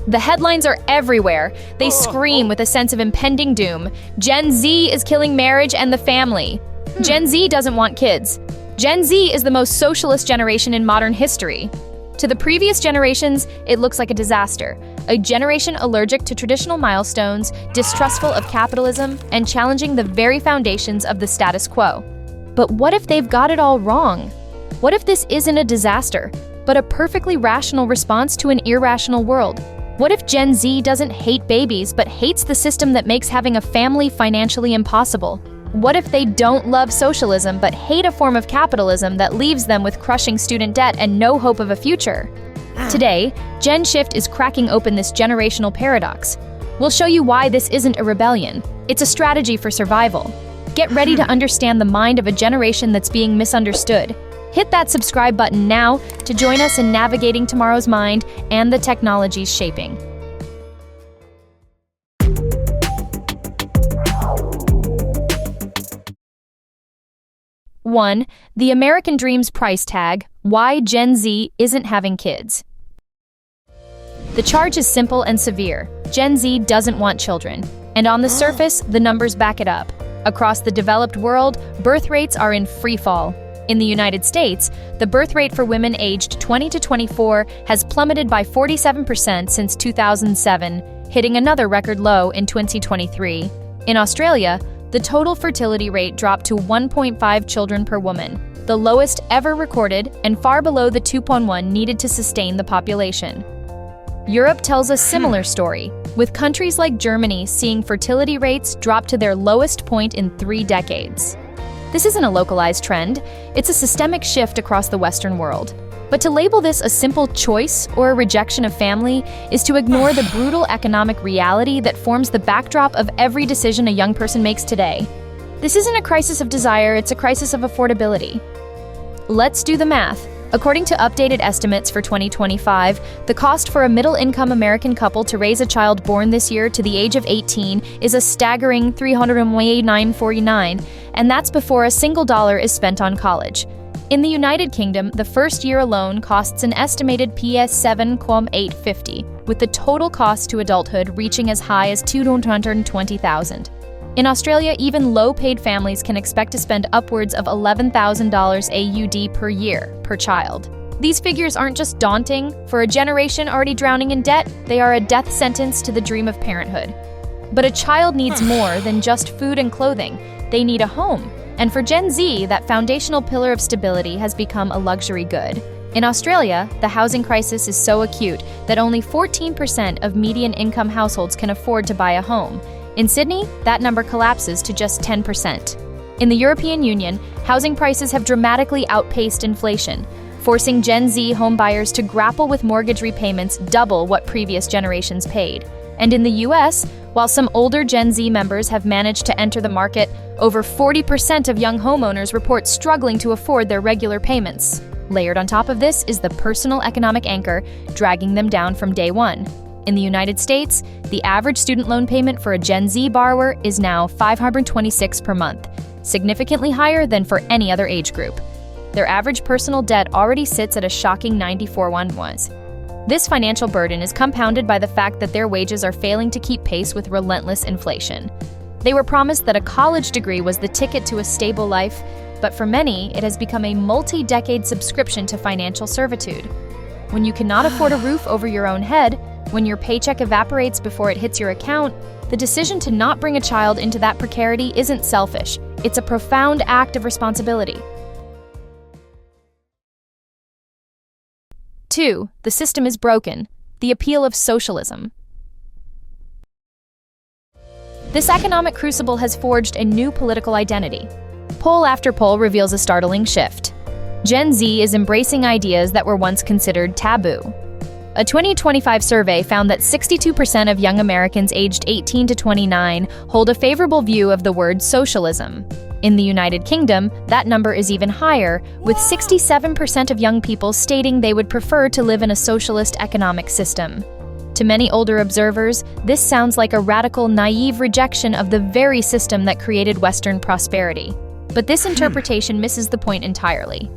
The headlines are everywhere. They scream with a sense of impending doom. Gen Z is killing marriage and the family. Gen Z doesn't want kids. Gen Z is the most socialist generation in modern history. To the previous generations, it looks like a disaster. A generation allergic to traditional milestones, distrustful of capitalism, and challenging the very foundations of the status quo. But what if they've got it all wrong? What if this isn't a disaster, but a perfectly rational response to an irrational world? What if Gen Z doesn't hate babies, but hates the system that makes having a family financially impossible? What if they don't love socialism, but hate a form of capitalism that leaves them with crushing student debt and no hope of a future? Today, Gen Shift is cracking open this generational paradox. We'll show you why this isn't a rebellion. It's a strategy for survival. Get ready to understand the mind of a generation that's being misunderstood. Hit that subscribe button now to join us in navigating tomorrow's mind and the technologies shaping. One, the American Dream's price tag, why Gen Z isn't having kids. The charge is simple and severe. Gen Z doesn't want children. And on the surface, the numbers back it up. Across the developed world, birth rates are in free fall. In the United States, the birth rate for women aged 20 to 24 has plummeted by 47% since 2007, hitting another record low in 2023. In Australia, the total fertility rate dropped to 1.5 children per woman, the lowest ever recorded and far below the 2.1 needed to sustain the population. Europe tells a similar story, with countries like Germany seeing fertility rates drop to their lowest point in 3 decades. This isn't a localized trend, it's a systemic shift across the Western world. But to label this a simple choice or a rejection of family is to ignore the brutal economic reality that forms the backdrop of every decision a young person makes today. This isn't a crisis of desire, it's a crisis of affordability. Let's do the math. According to updated estimates for 2025, the cost for a middle-income American couple to raise a child born this year to the age of 18 is a staggering $389.49, and that's before a single dollar is spent on college. In the United Kingdom, the first year alone costs an estimated £7,850, with the total cost to adulthood reaching as high as $220,000. In Australia, even low-paid families can expect to spend upwards of $11,000 AUD per year per child. These figures aren't just daunting. For a generation already drowning in debt, they are a death sentence to the dream of parenthood. But a child needs more than just food and clothing. They need a home. And for Gen Z, that foundational pillar of stability has become a luxury good. In Australia, the housing crisis is so acute that only 14% of median income households can afford to buy a home. In Sydney, that number collapses to just 10%. In the European Union, housing prices have dramatically outpaced inflation, forcing Gen Z homebuyers to grapple with mortgage repayments double what previous generations paid. And in the US, while some older Gen Z members have managed to enter the market, over 40% of young homeowners report struggling to afford their regular payments. Layered on top of this is the personal economic anchor, dragging them down from day one. In the United States, the average student loan payment for a Gen Z borrower is now $526 per month, significantly higher than for any other age group. Their average personal debt already sits at a shocking $94,100. This financial burden is compounded by the fact that their wages are failing to keep pace with relentless inflation. They were promised that a college degree was the ticket to a stable life, but for many, it has become a multi-decade subscription to financial servitude. When you cannot afford a roof over your own head, when your paycheck evaporates before it hits your account, the decision to not bring a child into that precarity isn't selfish. It's a profound act of responsibility. 2. The system is broken. The appeal of socialism. This economic crucible has forged a new political identity. Poll after poll reveals a startling shift. Gen Z is embracing ideas that were once considered taboo. A 2025 survey found that 62% of young Americans aged 18 to 29 hold a favorable view of the word socialism. In the United Kingdom, that number is even higher, with 67% of young people stating they would prefer to live in a socialist economic system. To many older observers, this sounds like a radical, naive rejection of the very system that created Western prosperity. But this interpretation misses the point entirely.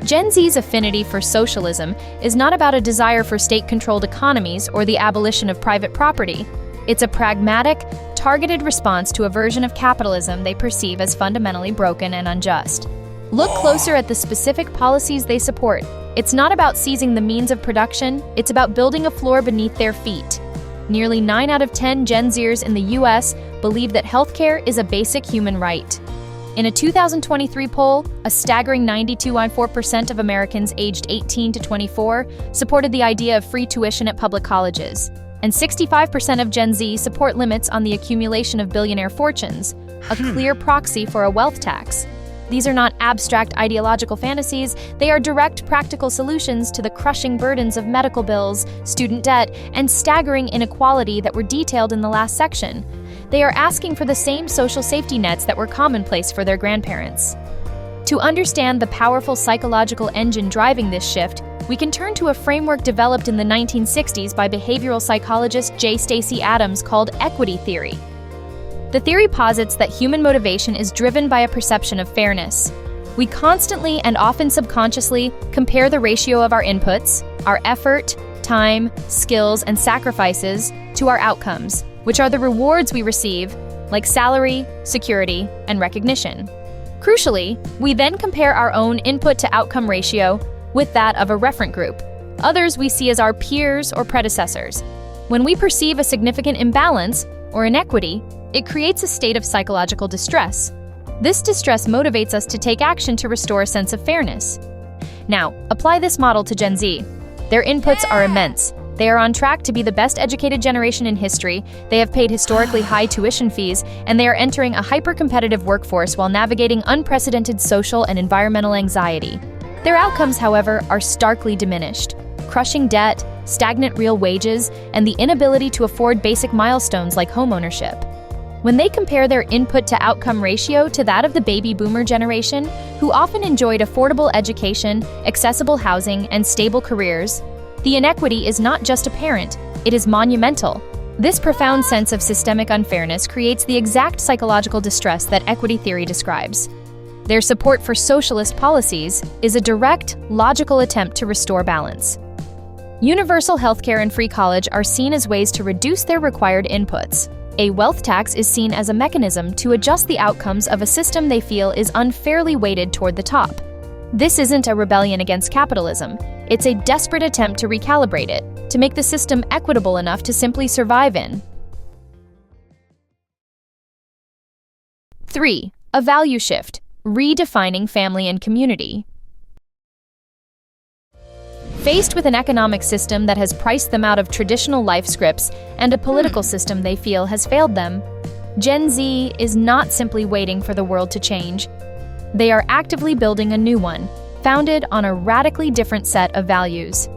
Gen Z's affinity for socialism is not about a desire for state-controlled economies or the abolition of private property. It's a pragmatic, targeted response to a version of capitalism they perceive as fundamentally broken and unjust. Look closer at the specific policies they support. It's not about seizing the means of production, it's about building a floor beneath their feet. Nearly 9 out of 10 Gen Zers in the US believe that healthcare is a basic human right. In a 2023 poll, a staggering 92.4% of Americans aged 18 to 24 supported the idea of free tuition at public colleges, and 65% of Gen Z support limits on the accumulation of billionaire fortunes, a clear proxy for a wealth tax. These are not abstract ideological fantasies, they are direct practical solutions to the crushing burdens of medical bills, student debt, and staggering inequality that were detailed in the last section. They are asking for the same social safety nets that were commonplace for their grandparents. To understand the powerful psychological engine driving this shift, we can turn to a framework developed in the 1960s by behavioral psychologist J. Stacey Adams called equity theory. The theory posits that human motivation is driven by a perception of fairness. We constantly and often subconsciously compare the ratio of our inputs, our effort, time, skills, and sacrifices to our outcomes, which are the rewards we receive, like salary, security, and recognition. Crucially, we then compare our own input-to-outcome ratio with that of a referent group, others we see as our peers or predecessors. When we perceive a significant imbalance or inequity, it creates a state of psychological distress. This distress motivates us to take action to restore a sense of fairness. Now, apply this model to Gen Z. Their inputs are immense. They are on track to be the best educated generation in history, they have paid historically high tuition fees, and they are entering a hyper-competitive workforce while navigating unprecedented social and environmental anxiety. Their outcomes, however, are starkly diminished. Crushing debt, stagnant real wages, and the inability to afford basic milestones like homeownership. When they compare their input-to-outcome ratio to that of the baby boomer generation, who often enjoyed affordable education, accessible housing, and stable careers, the inequity is not just apparent, it is monumental. This profound sense of systemic unfairness creates the exact psychological distress that equity theory describes. Their support for socialist policies is a direct, logical attempt to restore balance. Universal healthcare and free college are seen as ways to reduce their required inputs. A wealth tax is seen as a mechanism to adjust the outcomes of a system they feel is unfairly weighted toward the top. This isn't a rebellion against capitalism. It's a desperate attempt to recalibrate it, to make the system equitable enough to simply survive in. 3. A value shift, redefining family and community. Faced with an economic system that has priced them out of traditional life scripts and a political system they feel has failed them, Gen Z is not simply waiting for the world to change. They are actively building a new one, founded on a radically different set of values.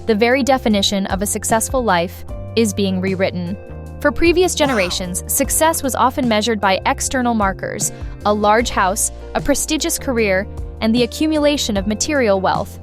The very definition of a successful life is being rewritten. For previous generations, success was often measured by external markers, a large house, a prestigious career, and the accumulation of material wealth.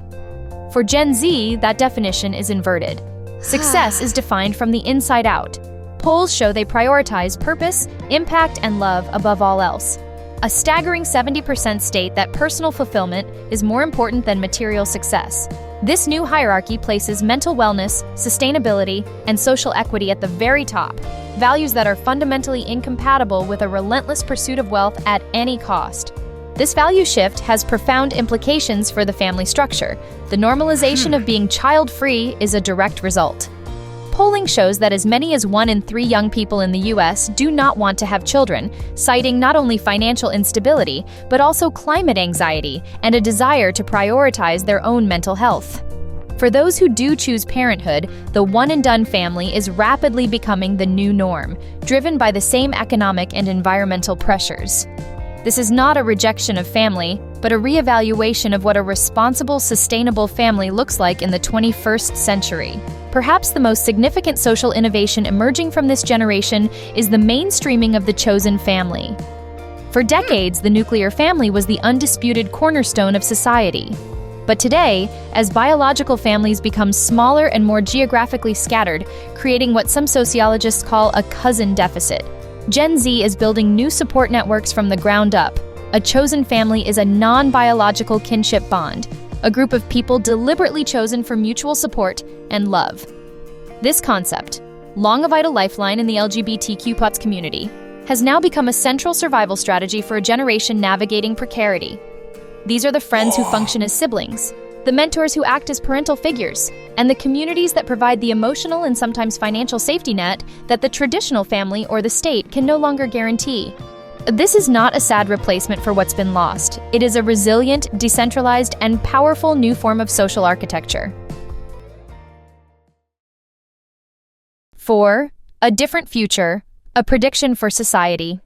For Gen Z, that definition is inverted. Success is defined from the inside out. Polls show they prioritize purpose, impact, and love above all else. A staggering 70% state that personal fulfillment is more important than material success. This new hierarchy places mental wellness, sustainability, and social equity at the very top, values that are fundamentally incompatible with a relentless pursuit of wealth at any cost. This value shift has profound implications for the family structure. The normalization of being child-free is a direct result. Polling shows that as many as 1 in 3 young people in the US do not want to have children, citing not only financial instability, but also climate anxiety and a desire to prioritize their own mental health. For those who do choose parenthood, the one-and-done family is rapidly becoming the new norm, driven by the same economic and environmental pressures. This is not a rejection of family, but a reevaluation of what a responsible, sustainable family looks like in the 21st century. Perhaps the most significant social innovation emerging from this generation is the mainstreaming of the chosen family. For decades, the nuclear family was the undisputed cornerstone of society. But today, as biological families become smaller and more geographically scattered, creating what some sociologists call a cousin deficit, Gen Z is building new support networks from the ground up. A chosen family is a non-biological kinship bond, a group of people deliberately chosen for mutual support and love. This concept, long a vital lifeline in the LGBTQ+ community, has now become a central survival strategy for a generation navigating precarity. These are the friends who function as siblings, the mentors who act as parental figures, and the communities that provide the emotional and sometimes financial safety net that the traditional family or the state can no longer guarantee. This is not a sad replacement for what's been lost. It is a resilient, decentralized, and powerful new form of social architecture. 4. A different future, a prediction for society.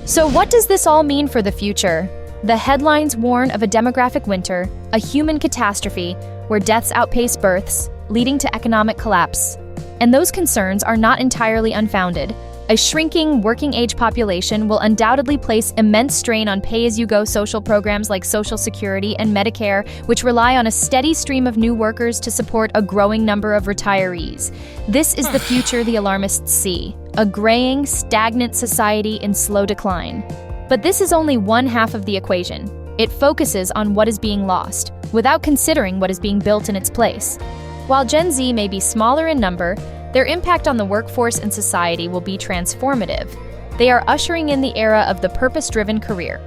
So what does this all mean for the future? The headlines warn of a demographic winter, a human catastrophe where deaths outpace births, leading to economic collapse. And those concerns are not entirely unfounded. A shrinking working-age population will undoubtedly place immense strain on pay-as-you-go social programs like Social Security and Medicare, which rely on a steady stream of new workers to support a growing number of retirees. This is the future the alarmists see, a graying, stagnant society in slow decline. But this is only one half of the equation. It focuses on what is being lost, without considering what is being built in its place. While Gen Z may be smaller in number, their impact on the workforce and society will be transformative. They are ushering in the era of the purpose-driven career.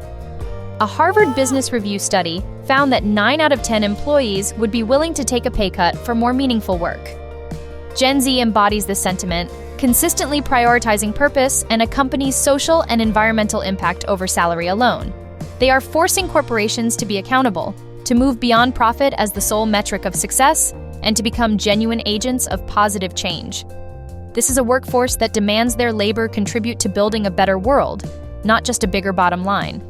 A Harvard Business Review study found that 9 out of 10 employees would be willing to take a pay cut for more meaningful work. Gen Z embodies this sentiment, consistently prioritizing purpose and a company's social and environmental impact over salary alone. They are forcing corporations to be accountable, to move beyond profit as the sole metric of success, and to become genuine agents of positive change. This is a workforce that demands their labor contribute to building a better world, not just a bigger bottom line.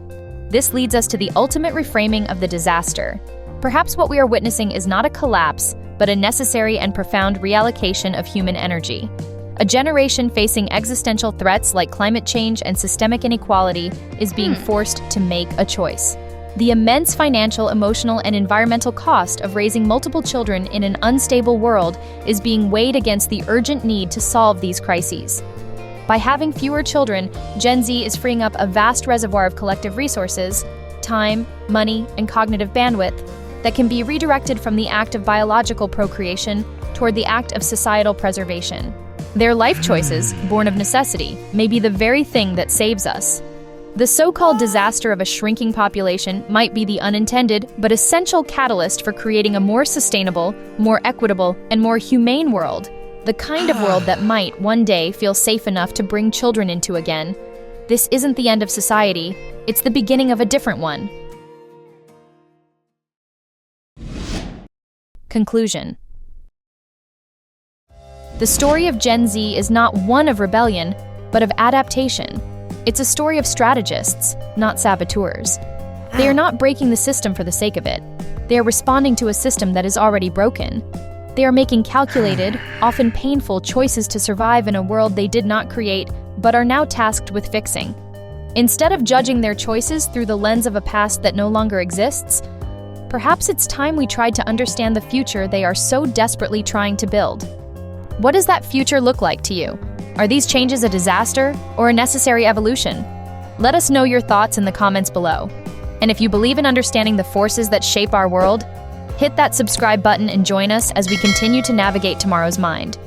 This leads us to the ultimate reframing of the disaster. Perhaps what we are witnessing is not a collapse, but a necessary and profound reallocation of human energy. A generation facing existential threats like climate change and systemic inequality is being forced to make a choice. The immense financial, emotional, and environmental cost of raising multiple children in an unstable world is being weighed against the urgent need to solve these crises. By having fewer children, Gen Z is freeing up a vast reservoir of collective resources, time, money, and cognitive bandwidth that can be redirected from the act of biological procreation toward the act of societal preservation. Their life choices, born of necessity, may be the very thing that saves us. The so-called disaster of a shrinking population might be the unintended but essential catalyst for creating a more sustainable, more equitable, and more humane world, the kind of world that might, one day, feel safe enough to bring children into again. This isn't the end of society, it's the beginning of a different one. Conclusion. The story of Gen Z is not one of rebellion, but of adaptation. It's a story of strategists, not saboteurs. They are not breaking the system for the sake of it. They are responding to a system that is already broken. They are making calculated, often painful choices to survive in a world they did not create, but are now tasked with fixing. Instead of judging their choices through the lens of a past that no longer exists, perhaps it's time we tried to understand the future they are so desperately trying to build. What does that future look like to you? Are these changes a disaster or a necessary evolution? Let us know your thoughts in the comments below. And if you believe in understanding the forces that shape our world, hit that subscribe button and join us as we continue to navigate tomorrow's mind.